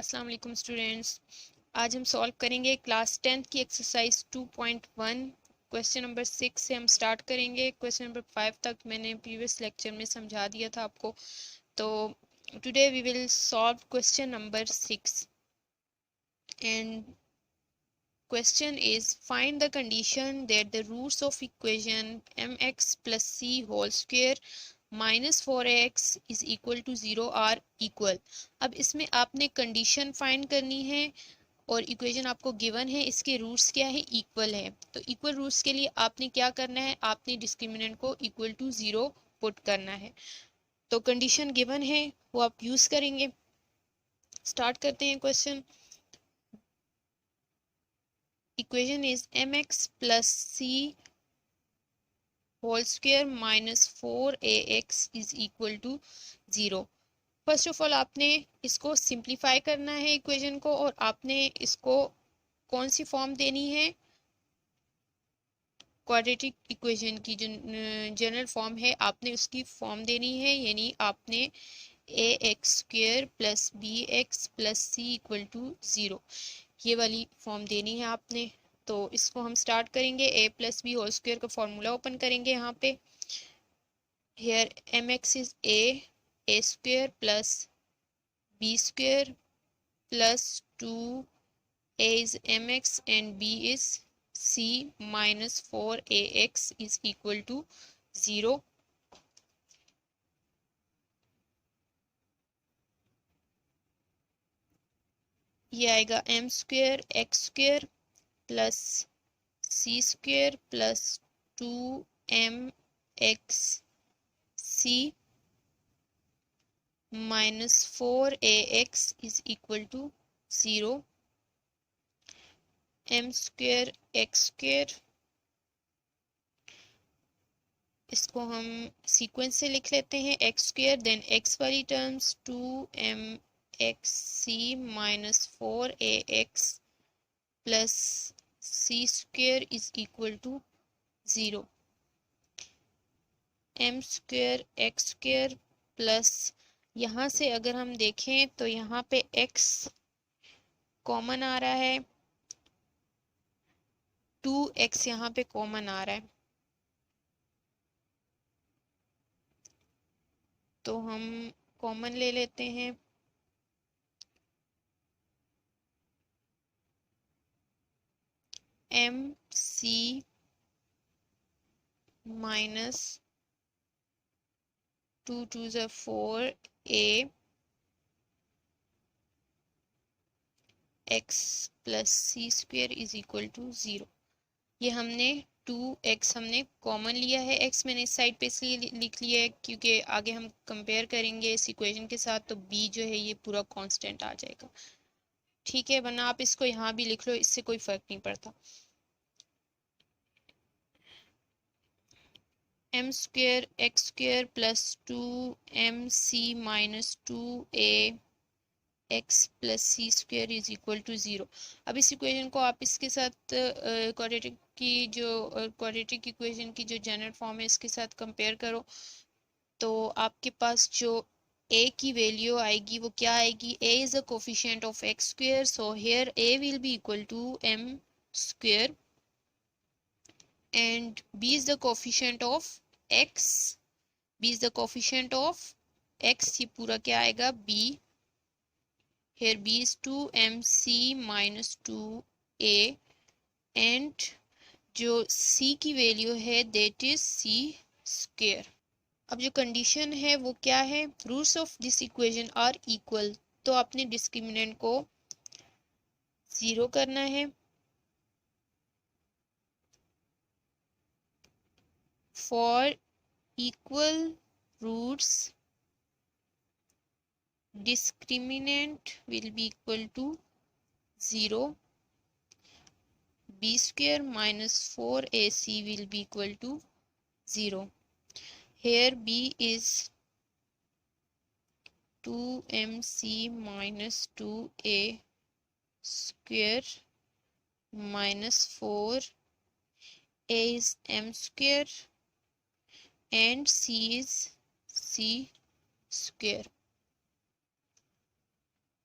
अस्सलाम वालेकुम स्टूडेंट्स। आज हम सॉल्व करेंगे क्लास 10th की एक्सरसाइज 2.1। क्वेश्चन नंबर 6 से हम स्टार्ट करेंगे। क्वेश्चन नंबर 5 तक मैंने प्रीवियस लेक्चर में समझा दिया था आपको। तो today we will solve question number 6 and question is find the condition that the roots of equation mx plus c whole square minus 4x is equal to 0 are equal। अब इसमें आपने condition find करनी है और equation आपको given है, इसके roots क्या है, इक्वल है। तो इक्वल रूट्स के लिए आपने क्या करना है, आपने डिस्क्रिमिनेंट को इक्वल टू 0 पुट करना है। तो कंडीशन गिवन है वो आप यूज करेंगे। स्टार्ट करते हैं question. Equation is mx plus c whole square minus 4ax is equal to 0। First of all आपने इसको सिंप्लीफाई करना है इक्वेशन को, और आपने इसको कौन सी फॉर्म देनी है, क्वाड्रेटिक इक्वेशन की जो जनरल फॉर्म है आपने उसकी फॉर्म देनी है, यानी आपने a x square plus b x plus c equal to 0 ये वाली फॉर्म देनी है आपने। तो इसको हम स्टार्ट करेंगे। A plus b whole square का फॉर्मूला ओपन करेंगे यहाँ पे। Here m x is a square plus B square plus 2a is mx and b is c minus 4ax is equal to 0। ये आएगा m square x square plus c square plus 2mx c minus 4ax is equal to 0। m square x square, इसको हम sequence से लिख लेते हैं, x square then x वाली terms 2mx c minus 4ax plus c square is equal to 0। m square x square plus, यहाँ से अगर हम देखें तो यहाँ पे x कॉमन आ रहा है, 2x यहाँ पे कॉमन आ रहा है, तो हम कॉमन ले लेते हैं। m c minus 2 2 4 a x plus c square is equal to 0। ये हमने 2x हमने कॉमन लिया है, x मैंने इस साइड पे इसलिए लिख लिया है क्योंकि आगे हम कंपेयर करेंगे इस इक्वेशन के साथ, तो b जो है ये पूरा कांस्टेंट आ जाएगा। ठीक है, वरना आप इसको यहाँ भी लिख लो, इससे कोई फर्क नहीं पड़ता। m square x square plus 2mc minus 2a x plus c square is equal to 0। अब इस इक्वेशन को आप इसके साथ क्वाड्रेटिक की जो क्वाड्रेटिक इक्वेशन की जो जनरल फॉर्म है इसके साथ कंपेयर करो, तो आपके पास जो a की वैल्यू आएगी वो क्या आएगी, a is a coefficient of x square, so here a will be equal to m square and b is the coefficient of x, b is the coefficient of x, ये पूरा क्या आएगा b, here b is 2mc minus 2a and जो c की value है that is c square। अब जो condition है वो क्या है, roots of this equation are equal, तो आपने डिस्क्रिमिनेंट को 0 करना है। For equal roots discriminant will be equal to 0, b square minus 4ac will be equal to 0। here b is 2mc minus 2a square minus 4, a is m square and c is c square।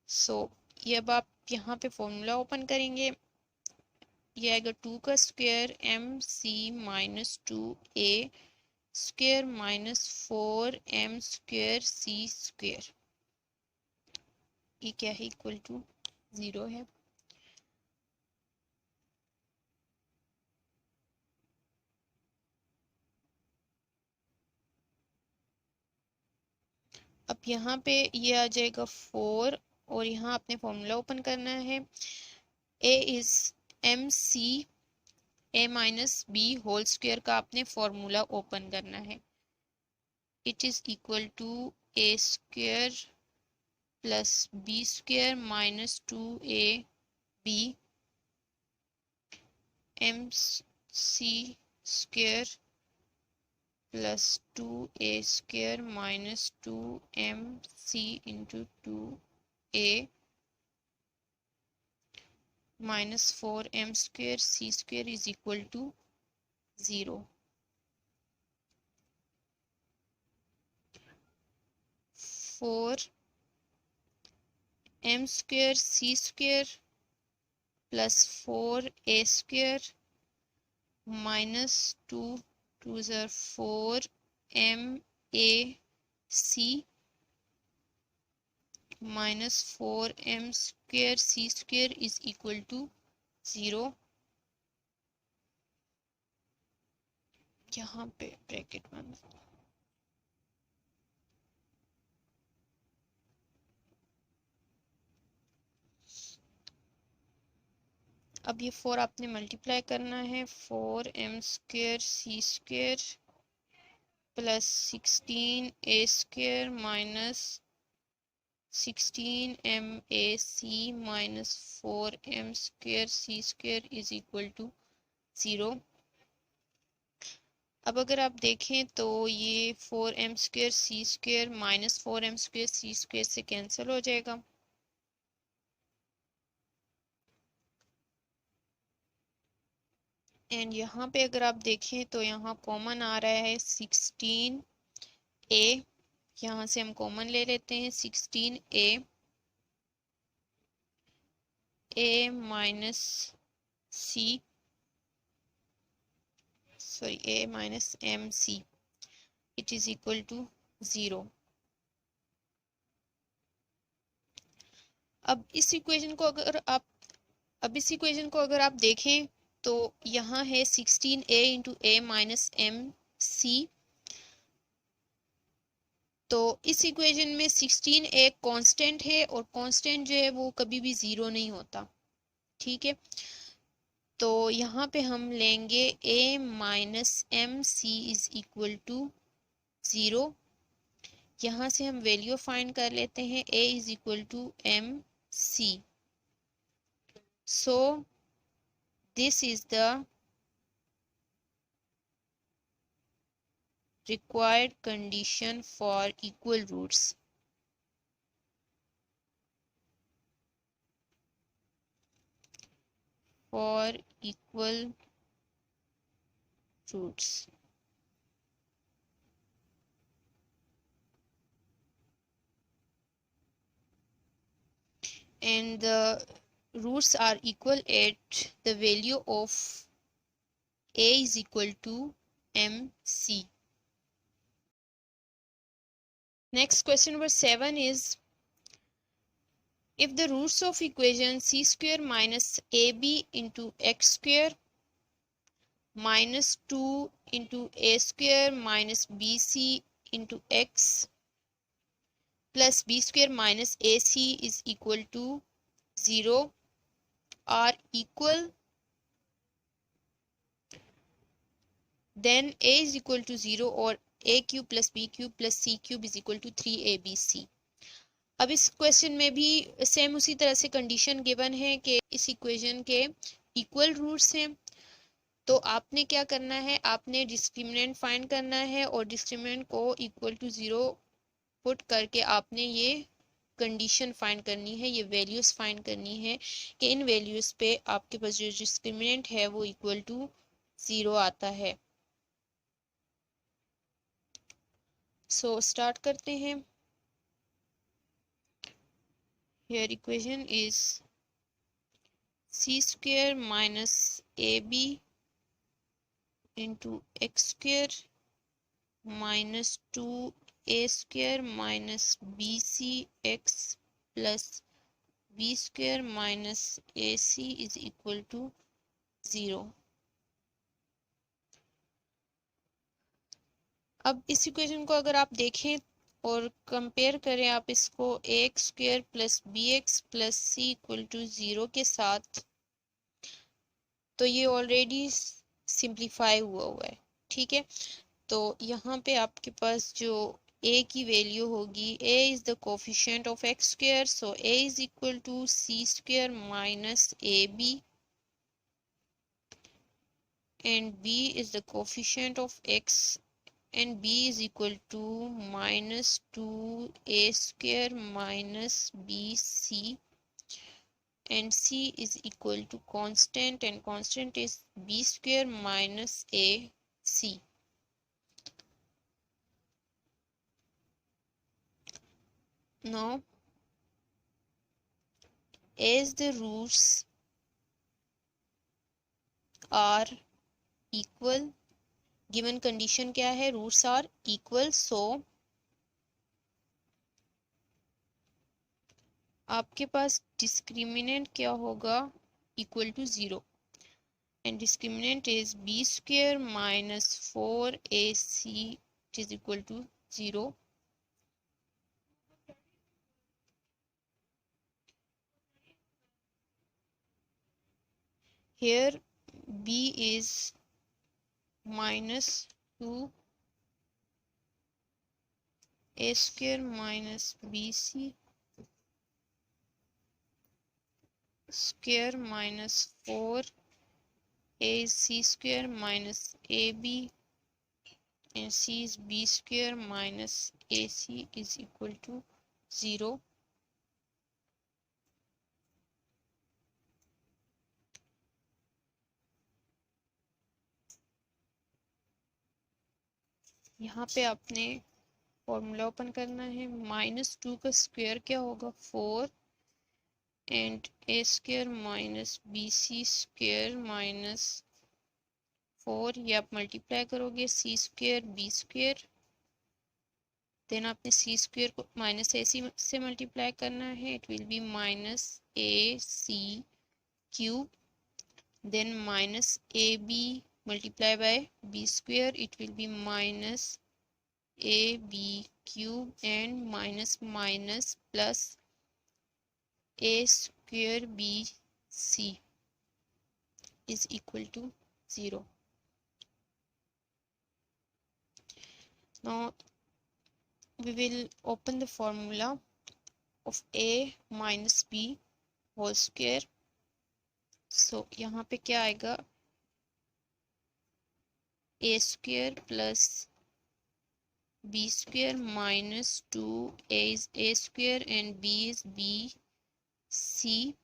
सो ये अब आप यहाँ पे formula open करेंगे, ये आएगा 2 का square m c minus 2a square minus 4m square c square, ये क्या है, इक्वल टू 0 है। अब यहाँ पे ये आ जाएगा 4 और यहाँ आपने फॉर्मूला ओपन करना है, a is m c a minus b whole square का आपने फॉर्मूला ओपन करना है। It is equal to a square plus b square minus 2ab m c square plus 2a square minus 2mc into 2a minus 4m square c square is equal to 0। 4m square c square plus 4a square minus 2 ज़र 4m a c minus 4m square c square is equal to 0। यहाँ पे bracket बंद। अब ये 4 आपने multiply करना है, 4m square c square plus 16a square minus 16mac minus 4m square c square is equal to 0। अब अगर आप देखें तो ये 4m square c square minus 4m square c square से कैंसिल हो जाएगा। एंड यहाँ पे अगर आप देखें तो यहाँ कॉमन आ रहा है 16a, यहाँ से हम कॉमन ले लेते हैं 16a a minus c sorry a minus M C it is equal to 0। अब इस इक्वेशन को अगर आप देखें तो यहाँ है 16a into a minus M C, तो इस इक्वेशन में 16 एक कांस्टेंट है और कांस्टेंट जो है वो कभी भी 0 नहीं होता, ठीक है। तो यहाँ पे हम लेंगे a minus M C is equal to 0। यहाँ से हम वैल्यू फाइंड कर लेते हैं, a is equal to M C. So this is the required condition for equal roots. For equal roots. And the roots are equal at the value of a is equal to mc. Next question number 7 is, if the roots of equation c square minus ab into x square minus 2 into a square minus bc into x plus b square minus ac is equal to 0 are equal, then a is equal to 0 और a cube plus b cube plus c cube is equal to 3abc। अब इस question में भी same उसी तरह से condition given है कि इस इक्वेशन के इक्वल रूट्स हैं। तो आपने क्या करना है, आपने डिस्क्रिमिनेंट फाइंड करना है और डिस्क्रिमिनेंट को इक्वल टू 0 पुट करके आपने ये कंडीशन फाइंड करनी है, ये वैल्यूज फाइंड करनी है कि इन वैल्यूज पे आपके पास जो डिस्क्रिमिनेंट है वो इक्वल टू 0 आता है। सो स्टार्ट करते हैं। here equation is c square minus ab into x square minus 2a square minus bcx plus b square minus ac is equal to 0। अब इस इक्वेशन को अगर आप देखें और कंपेयर करें आप इसको a x square plus b x plus c equal to 0 के साथ, तो ये ऑलरेडी सिंप्लीफाई हुआ है। ठीक है, तो यहाँ पे आपके पास जो a की वैल्यू होगी, a is the coefficient of x square, so a is equal to C square minus A B and b is the coefficient of x and b is equal to minus 2a square minus bc and c is equal to constant and constant is b square minus ac. Now as the roots are equal, given condition क्या है, roots are equal, so आपके पास discriminant क्या होगा, equal to 0 and discriminant is b square minus 4ac it is equal to 0। Here b is minus 2a square minus bc square minus 4ac square minus ab and c is b square minus ac is equal to 0। यहाँ पे आपने formula open करना है। -2 का square क्या होगा, 4 and A square minus B C square minus 4, ये आप मल्टीप्लाई करोगे C square B square, then आपने सी स्क्वायर को माइनस ए सी से मल्टीप्लाई करना है, it will be minus A C cube, then minus A B multiply by B square, it will be minus A B cube and minus minus plus a square bc is equal to 0। Now we will open the formula of a minus b whole square। so यहाँ पे क्या आएगा, a square plus b square minus 2a is a square and b is b c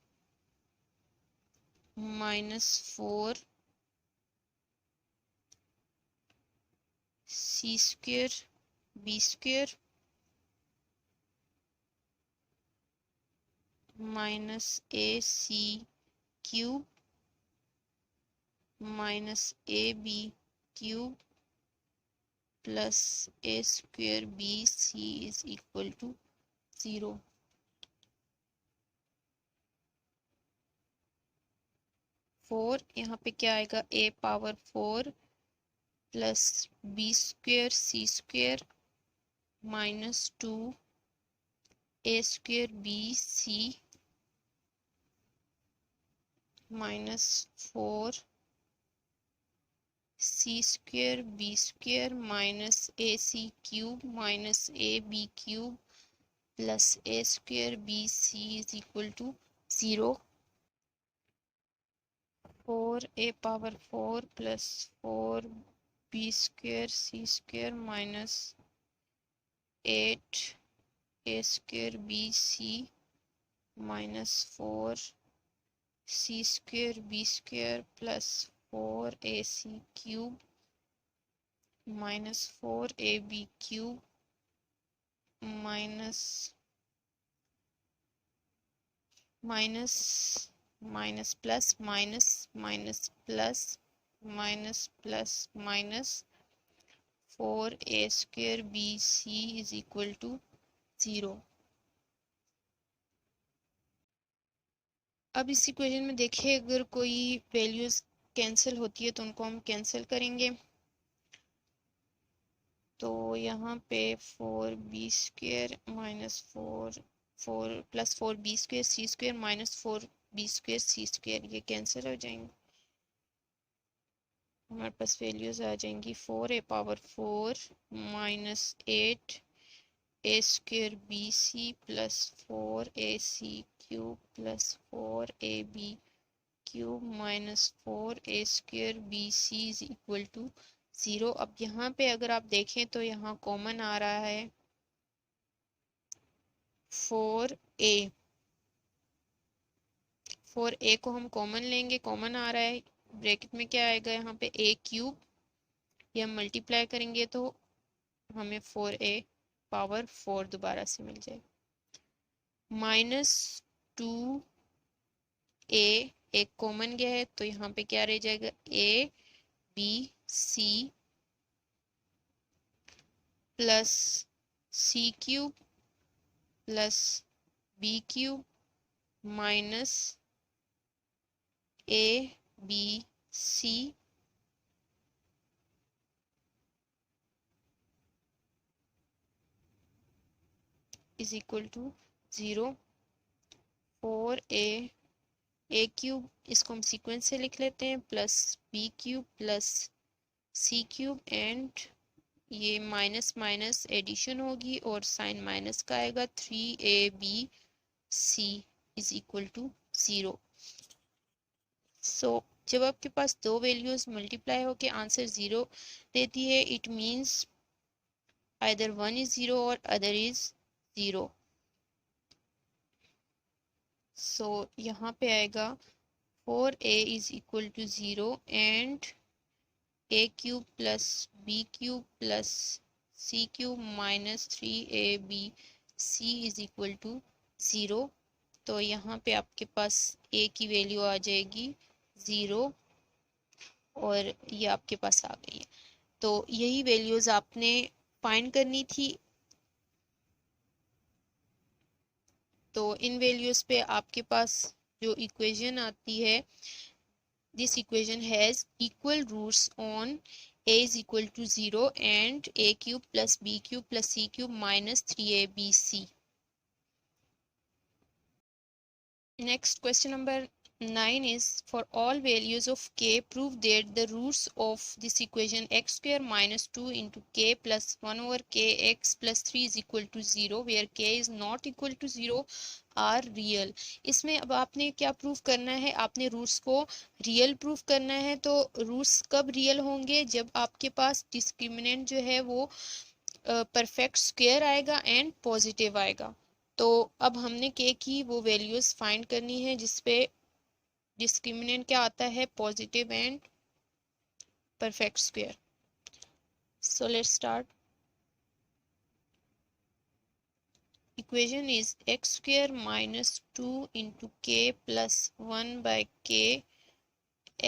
minus 4 c square b square minus ac cube minus ab cube plus a square bc is equal to 0। Four यहाँ पे क्या आएगा, a power 4 plus B square C square minus 2 A square B C minus 4 C square B square minus A C cube minus A B cube plus A square B C is equal to 0। 4a power 4 plus 4 B square C square minus 8 A square B C minus 4 C square B square plus 4 A C cube minus 4 A B cube minus minus minus plus minus minus plus minus plus minus 4a² bc is equal to 0। अब इस equation में देखिए, अगर कोई values cancel होती है तो उनको हम कैंसिल करेंगे। तो यहाँ पे 4b² minus 4+4b² c² minus 4b² c² ये कैंसिल हो जाएंगे। हमारे पास वैल्यूज आ जाएंगी 4a⁴ minus 8a² bc plus 4ac³ plus 4ab³ minus 4a² bc is equal to 0। अब यहाँ पे अगर आप देखें तो यहाँ कॉमन आ रहा है 4a। 4a को हम कॉमन लेंगे, कॉमन आ रहा है, ब्रैकेट में क्या आएगा यहाँ पे a³। ये हम मल्टीप्लाई करेंगे तो हमें 4a⁴ दोबारा से मिल जाएगा। माइनस 2a एक कॉमन गया है तो यहाँ पे क्या रह जाएगा a b c plus c³ plus b³ minus a b c is equal to 0। 4a³ इसको हम सीक्वेंस से लिख लेते हैं, plus b³ plus c³ and ये माइनस माइनस एडिशन होगी और साइन माइनस का आएगा 3abc इज इक्वल टू 0। सो जब आपके पास दो वैल्यूज मल्टीप्लाई होके आंसर 0 देती है, it means either one is 0 और अदर इज 0। सो यहाँ पे आएगा 4a is equal to 0 and a³ plus b³ plus c³ minus 3abc is equal to 0। तो यहाँ पे आपके पास a की वैल्यू आ जाएगी 0 और ये आपके पास आ गई है। तो यही वैल्यूज आपने फाइंड करनी थी। तो इन वैल्यूज पे आपके पास जो इक्वेशन आती है, this equation has equal roots on a is equal to 0 and a³ plus b³ plus c³ minus 3abc. Next question number 9 is for all values of k prove that the roots of this equation x² minus 2 into k plus 1 over kx plus 3 is equal to 0 where k is not equal to 0 are real. इसमें अब आपने क्या proof करना है, आपने roots को real proof करना है। तो रूट्स कब रियल होंगे, जब आपके पास डिस्क्रिमिनेंट जो है वो परफेक्ट स्क्वायर आएगा एंड पॉजिटिव आएगा। तो अब हमने के की वो वैल्यूज फाइंड करनी है जिसपे डिस्क्रिमिनेंट क्या आता है, positive and perfect square. So let's start. Equation is x² minus 2 into k plus 1 by k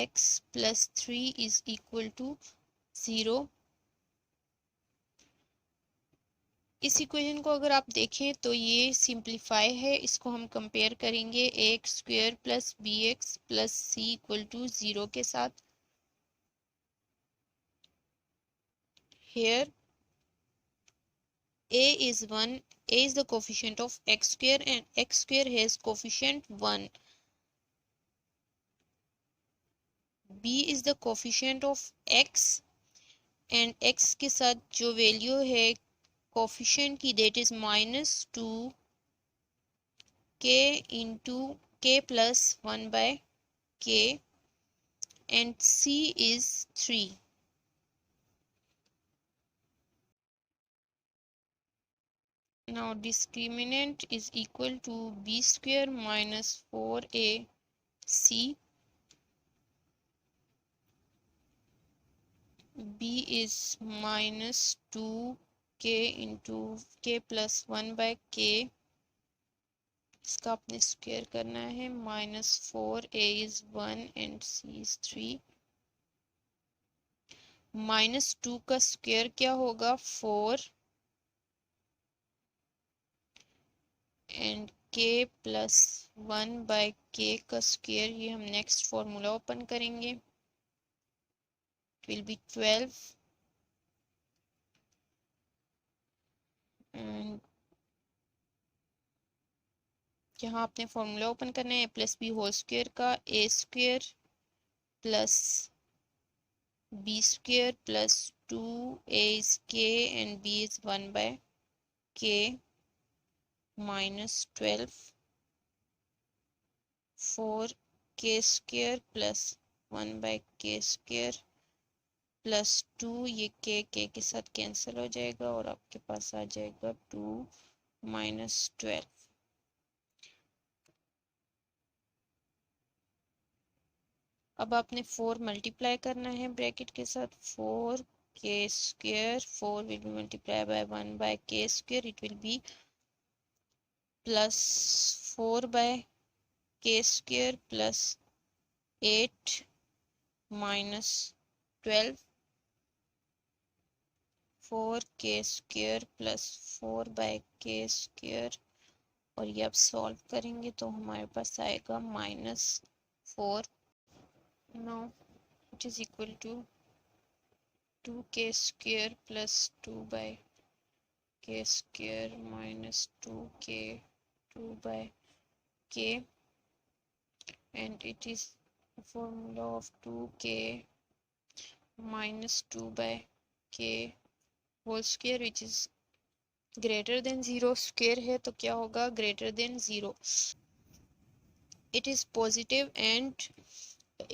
x plus 3 is equal to 0। इस इक्वेशन को अगर आप देखें तो ये सिंप्लीफाई है, इसको हम कंपेयर करेंगे ax² plus bx plus c equal to 0 के साथ। Here a is 1, a is the coefficient of x² and x² has coefficient 1, b is the coefficient of x and x के साथ जो वैल्यू है कोफिशिएंट की that is -2 k into k plus 1 by k and c is 3। now discriminant is equal to b² minus 4ac, b is -2 k into k plus 1 by k इसका आपने square करना है। -4a is 1 and c is 3। -2 का square क्या होगा? 4 and k plus 1 by k का square. ये हम नेक्स्ट फॉर्मूला ओपन करेंगे। इट विल बी 12 एंड यहाँ आपने फॉर्मूला ओपन करना है प्लस बी होल स्क्वायर का। A square plus b square plus 2a is k and b is 1 by k minus 12 4k square plus 1 by k square plus 2, ये k के साथ cancel हो जाएगा और आपके पास आ जाएगा 2 minus 12। अब आपने 4 मल्टीप्लाई करना है ब्रैकेट के साथ। 4k square, 4 will be multiplied by 1 by k square, it will be plus 4 by k square plus 8 minus 12 4k square plus 4 by k square और ये आप सॉल्व करेंगे तो हमारे पास आएगा -4। No it is equal to 2k square plus 2 by k square minus 2k 2 by k and it is a formula of 2k minus 2 by k whole square which is greater than 0। Square है तो क्या होगा? Greater than 0। It is positive and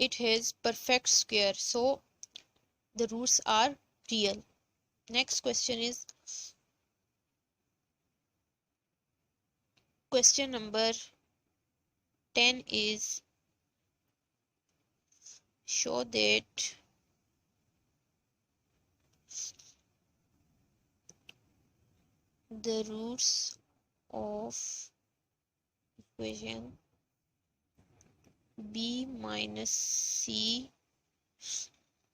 it has perfect square, so the roots are real. Next question is question number 10 is show that the roots of equation b minus c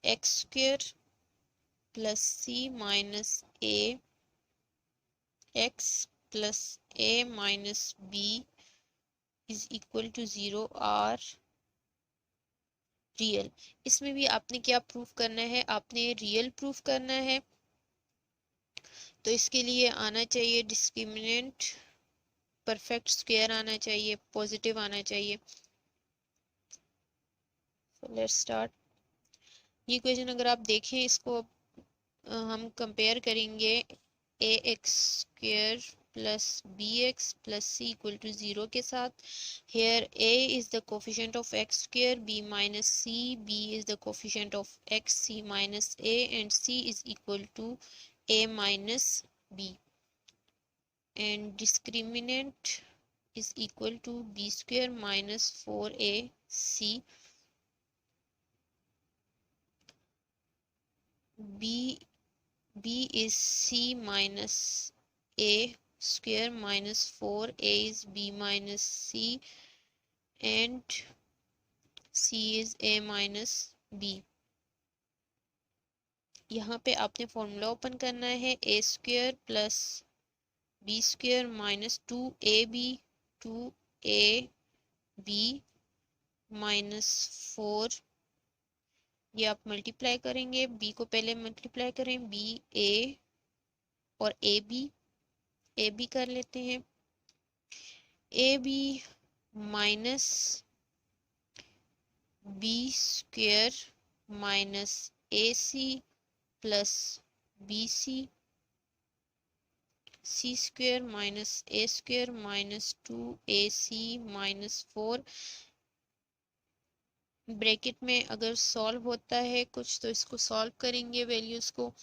x square plus c minus a x plus a minus b is equal to 0 are real. इसमें भी आपने क्या proof करना है? आपने real proof करना है। तो इसके लिए आना चाहिए डिस्क्रिमिनेंट परफेक्ट स्क्वायर आना चाहिए, पॉजिटिव आना चाहिए। So let's start. ये क्वेश्चन अगर आप देखें इसको हम कंपेयर करेंगे a x square plus b x plus c equal to 0 के साथ। Here a is the coefficient of x square, b minus c, b is the coefficient of x, c minus a and c is equal to a minus b and discriminant is equal to b square minus 4ac b is c minus a square minus 4a is b minus c and c is a minus b। यहाँ पे आपने formula open करना है a square plus b square minus 2ab minus 4। ये आप multiply करेंगे, B को पहले मल्टीप्लाई करें, बी ए और ए बी कर लेते हैं। A B minus B square minus A C plus B C C square minus A square minus 2ac minus 4। Bracket में अगर सॉल्व होता है कुछ तो इसको सॉल्व करेंगे वैल्यूज को,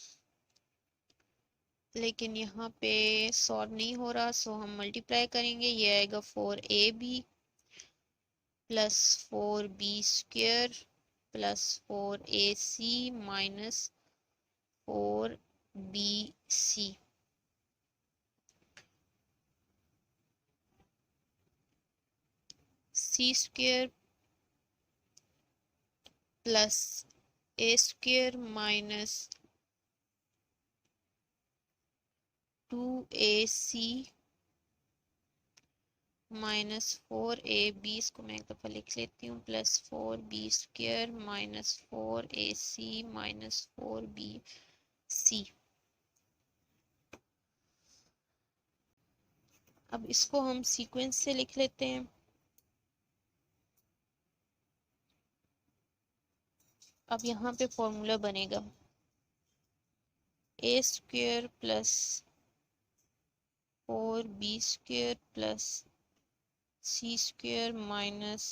लेकिन यहाँ पे सॉल्व नहीं हो रहा सो हम मल्टीप्लाई करेंगे। ये आएगा 4ab plus 4b square plus 4ac minus 4bc। C square plus ए square minus 2ac minus 4ab, इसको मैं एक दफ़ा लिख लेती हूँ, plus 4b square minus 4ac minus 4bc। अब इसको हम सीक्वेंस से लिख लेते हैं। अब यहाँ पे फॉर्मूला बनेगा a square plus 4b square plus c square minus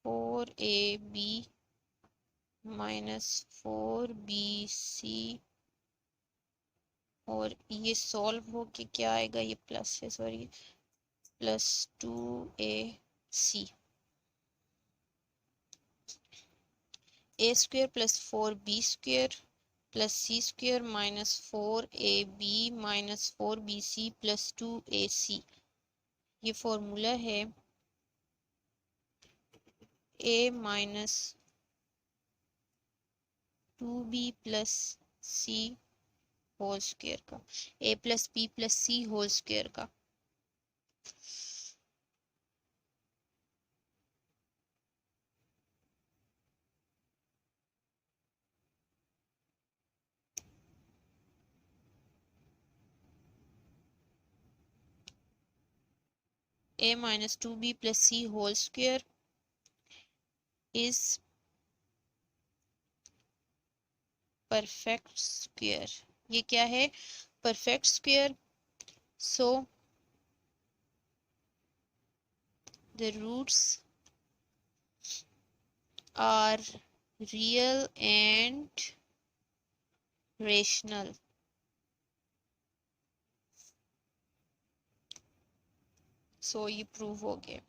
4ab minus 4bc, और ये सॉल्व हो के क्या आएगा, ये प्लस है sorry, plus 2ac। A square plus 4b square plus c square minus 4ab minus 4bc plus 2ac। ये formula है a minus 2b plus c whole square का, a plus b plus c whole square का। a minus 2b plus c whole square is perfect square. ये क्या है, perfect square. So the roots are real and rational. So ये prove हो गया।